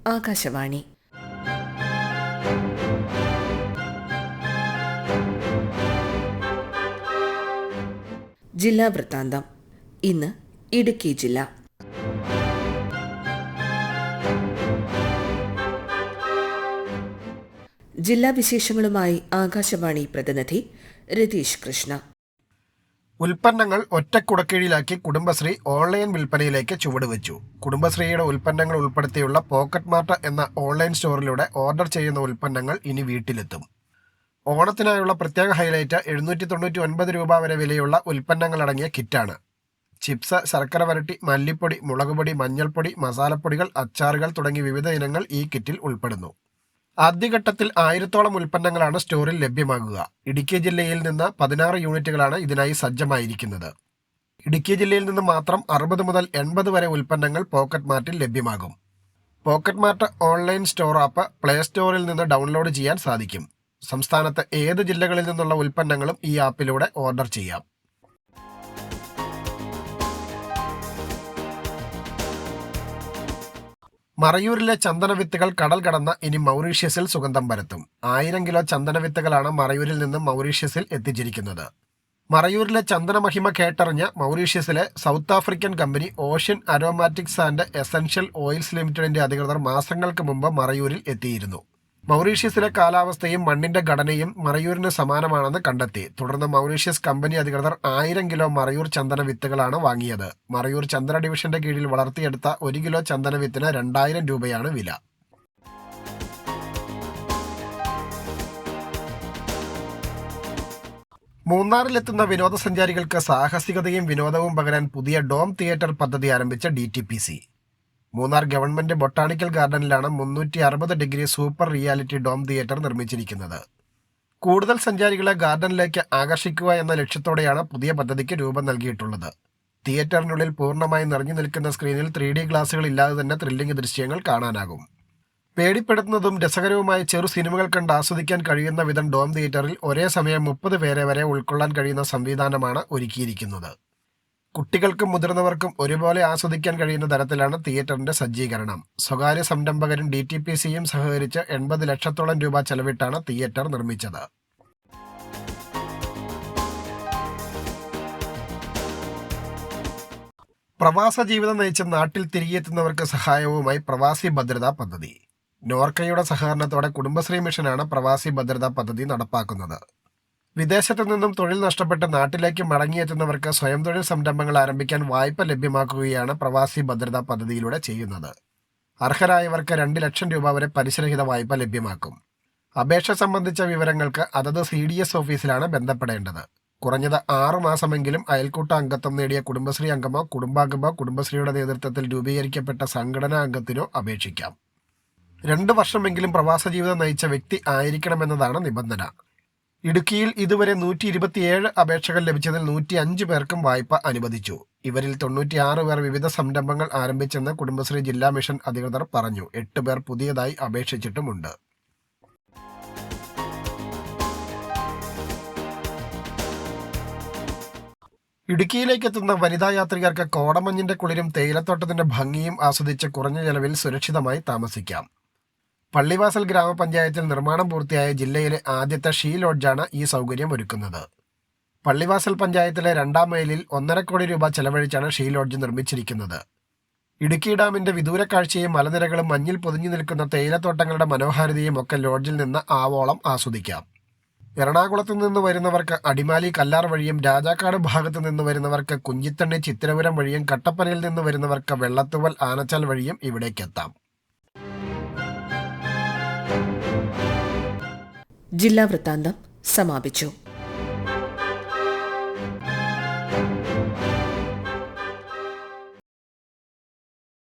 ആകാശവാണി. ജില്ലാ വൃത്താന്തം. ഇന്ന് ഇടുക്കി ജില്ല. ജില്ലാ വിശേഷങ്ങളുമായി ആകാശവാണി പ്രതിനിധി രതീഷ് കൃഷ്ണ. ഉൽപ്പന്നങ്ങൾ ഒറ്റക്കുടക്കീഴിലാക്കി കുടുംബശ്രീ ഓൺലൈൻ വിൽപ്പനയിലേക്ക് ചുവടുവെച്ചു. കുടുംബശ്രീയുടെ ഉൽപ്പന്നങ്ങൾ ഉൾപ്പെടുത്തിയുള്ള പോക്കറ്റ് മാർട്ട് എന്ന ഓൺലൈൻ സ്റ്റോറിലൂടെ ഓർഡർ ചെയ്യുന്ന ഉൽപ്പന്നങ്ങൾ ഇനി വീട്ടിലെത്തും. ഓണത്തിനായുള്ള പ്രത്യേക ഹൈലൈറ്റ് 799 രൂപ വരെ വിലയുള്ള ഉൽപ്പന്നങ്ങളടങ്ങിയ കിറ്റാണ്. ചിപ്സ്, ശർക്കര വരട്ടി, മല്ലിപ്പൊടി, മുളകുപൊടി, മഞ്ഞൾപ്പൊടി, മസാലപ്പൊടികൾ, അച്ചാറുകൾ തുടങ്ങി വിവിധ ഇനങ്ങൾ ഈ കിറ്റിൽ ഉൾപ്പെടുന്നു. ആദ്യഘട്ടത്തിൽ 1000-ഓളം ഉൽപ്പന്നങ്ങളാണ് സ്റ്റോറിൽ ലഭ്യമാകുക. ഇടുക്കി ജില്ലയിൽ നിന്ന് 16 യൂണിറ്റുകളാണ് ഇതിനായി സജ്ജമായിരിക്കുന്നത്. ഇടുക്കി ജില്ലയിൽ നിന്ന് മാത്രം 60 മുതൽ 80 വരെ ഉൽപ്പന്നങ്ങൾ പോക്കറ്റ് മാർട്ടിൽ ലഭ്യമാകും. Pocket mart online store app play സ്റ്റോറിൽ നിന്ന് ഡൗൺലോഡ് ചെയ്യാൻ സാധിക്കും. സംസ്ഥാനത്ത് ഏത് ജില്ലകളിൽ നിന്നുള്ള ഉൽപ്പന്നങ്ങളും ഈ ആപ്പിലൂടെ ഓർഡർ ചെയ്യാം. മറയൂരിലെ ചന്ദനവിത്തുകൾ കടൽ കടന്ന ഇനി മൗറീഷ്യസിൽ സുഗന്ധം പരത്തും. 1000 കിലോ ചന്ദനവിത്തുകളാണ് മറയൂരിൽ നിന്ന് മൗറീഷ്യസിൽ എത്തിച്ചിരിക്കുന്നത്. മറയൂരിലെ ചന്ദനമഹിമ കേട്ടറിഞ്ഞ മൗറീഷ്യസിലെ South African company Ocean Aromatics and Essential Oils ലിമിറ്റഡിന്റെ അധികൃതർ മാസങ്ങൾക്ക് മുമ്പ് മറയൂരിൽ എത്തിയിരുന്നു. മൗറീഷ്യസിലെ കാലാവസ്ഥയും മണ്ണിന്റെ ഘടനയും മറയൂരിന് സമാനമാണെന്ന് കണ്ടെത്തി. തുടർന്ന് മൗറീഷ്യസ് കമ്പനി അധികൃതർ 1000 കിലോ മറയൂർ ചന്ദന വിത്തുകളാണ് വാങ്ങിയത്. മറയൂർ ചന്ദന ഡിവിഷന്റെ കീഴിൽ വളർത്തിയെടുത്ത 1 കിലോ ചന്ദന വിത്തിന് 2000 രൂപയാണ് വില. മൂന്നാറിലെത്തുന്ന വിനോദസഞ്ചാരികൾക്ക് സാഹസികതയും വിനോദവും പകരാൻ പുതിയ ഡോം തിയേറ്റർ പദ്ധതി ആരംഭിച്ച DTPC. മൂന്നാർ ഗവൺമെന്റ് ബൊട്ടാണിക്കൽ ഗാർഡനിലാണ് 360 degree super reality dome theatre നിർമ്മിച്ചിരിക്കുന്നത്. കൂടുതൽ സഞ്ചാരികളെ ഗാർഡനിലേക്ക് ആകർഷിക്കുക എന്ന ലക്ഷ്യത്തോടെയാണ് പുതിയ പദ്ധതിക്ക് രൂപം നൽകിയിട്ടുള്ളത്. തിയേറ്ററിനുള്ളിൽ പൂർണ്ണമായി നിറഞ്ഞു നിൽക്കുന്ന സ്ക്രീനിൽ 3D ഗ്ലാസുകൾ ഇല്ലാതെ തന്നെ ത്രില്ലിംഗ് ദൃശ്യങ്ങൾ കാണാനാകും. പേടിപ്പെടുത്തുന്നതും രസകരവുമായ ചെറു സിനിമകൾ കണ്ട് ആസ്വദിക്കാൻ കഴിയുന്ന വിധം ഡോം തിയേറ്ററിൽ ഒരേ സമയം 30 പേരെ വരെ ഉൾക്കൊള്ളാൻ കഴിയുന്ന സംവിധാനമാണ് ഒരുക്കിയിരിക്കുന്നത്. കുട്ടികൾക്കും മുതിർന്നവർക്കും ഒരുപോലെ ആസ്വദിക്കാൻ കഴിയുന്ന തരത്തിലാണ് തിയേറ്ററിന്റെ സജ്ജീകരണം. സ്വകാര്യ സംരംഭകരും DTPCയും സഹകരിച്ച് 80 ലക്ഷത്തോളം രൂപ ചെലവിട്ടാണ് തിയേറ്റർ നിർമ്മിച്ചത്. പ്രവാസ ജീവിതം നയിച്ച് നാട്ടിൽ തിരികെത്തുന്നവർക്ക് സഹായവുമായി പ്രവാസി ഭദ്രതാ പദ്ധതി. നോർക്കയുടെ സഹകരണത്തോടെ കുടുംബശ്രീ മിഷനാണ് പ്രവാസി ഭദ്രതാ പദ്ധതി നടപ്പാക്കുന്നത്. വിദേശത്തു നിന്നും തൊഴിൽ നഷ്ടപ്പെട്ട് നാട്ടിലേക്ക് മടങ്ങിയെത്തുന്നവർക്ക് സ്വയം തൊഴിൽ സംരംഭങ്ങൾ ആരംഭിക്കാൻ വായ്പ ലഭ്യമാക്കുകയാണ് പ്രവാസി ഭദ്രതാ പദ്ധതിയിലൂടെ ചെയ്യുന്നത്. അർഹരായവർക്ക് 2 ലക്ഷം രൂപ വരെ പലിശരഹിത വായ്പ ലഭ്യമാക്കും. അപേക്ഷ സംബന്ധിച്ച വിവരങ്ങൾക്ക് അതത് CDS ഓഫീസിലാണ് ബന്ധപ്പെടേണ്ടത്. കുറഞ്ഞത് 6 മാസമെങ്കിലും അയൽക്കൂട്ട അംഗത്വം നേടിയ കുടുംബശ്രീ അംഗമോ കുടുംബാംഗമോ കുടുംബശ്രീയുടെ നേതൃത്വത്തിൽ രൂപീകരിക്കപ്പെട്ട സംഘടനാ അംഗത്തിനോ അപേക്ഷിക്കാം. 2 വർഷമെങ്കിലും പ്രവാസ ജീവിതം നയിച്ച വ്യക്തി ആയിരിക്കണമെന്നതാണ് നിബന്ധന. ഇടുക്കിയിൽ ഇതുവരെ 127 അപേക്ഷകൾ ലഭിച്ചതിൽ 105 പേർക്കും വായ്പ അനുവദിച്ചു. ഇവരിൽ 96 പേർ വിവിധ സംരംഭങ്ങൾ ആരംഭിച്ചെന്ന് കുടുംബശ്രീ ജില്ലാ മിഷൻ അധികൃതർ പറഞ്ഞു. 8 പേർ പുതിയതായി അപേക്ഷിച്ചിട്ടുമുണ്ട്. ഇടുക്കിയിലേക്കെത്തുന്ന വനിതാ യാത്രികർക്ക് കോടമഞ്ഞിന്റെ കുളിരും തേയിലത്തോട്ടത്തിന്റെ ഭംഗിയും ആസ്വദിച്ച് കുറഞ്ഞ ചെലവിൽ സുരക്ഷിതമായി താമസിക്കാം. പള്ളിവാസൽ ഗ്രാമപഞ്ചായത്തിൽ നിർമ്മാണം പൂർത്തിയായ ജില്ലയിലെ ആദ്യത്തെ ഷീ ലോഡ്ജാണ് ഈ സൗകര്യം ഒരുക്കുന്നത്. പള്ളിവാസൽ പഞ്ചായത്തിലെ 2ാം മൈലിൽ 1.5 കോടി രൂപ ചെലവഴിച്ചാണ് ഷീ ലോഡ്ജ് നിർമ്മിച്ചിരിക്കുന്നത്. ഇടുക്കി ഡാമിന്റെ വിദൂര കാഴ്ചയും മലനിരകളും മഞ്ഞിൽ പൊതിഞ്ഞു നിൽക്കുന്ന തേയിലത്തോട്ടങ്ങളുടെ മനോഹാരിതയും ഒക്കെ ലോഡ്ജിൽ നിന്ന് ആവോളം ആസ്വദിക്കാം. എറണാകുളത്തു നിന്ന് വരുന്നവർക്ക് അടിമാലി കല്ലാർ വഴിയും രാജാക്കാട് ഭാഗത്തു നിന്ന് വരുന്നവർക്ക് കുഞ്ചിത്തണ്ണി ചിത്തിരപുരം വഴിയും കട്ടപ്പനയിൽ നിന്ന് വരുന്നവർക്ക് വെള്ളത്തുവൽ ആനച്ചാൽ വഴിയും ഇവിടേക്കെത്താം. ജില്ലാ വൃത്താന്തം സമാപിച്ചു.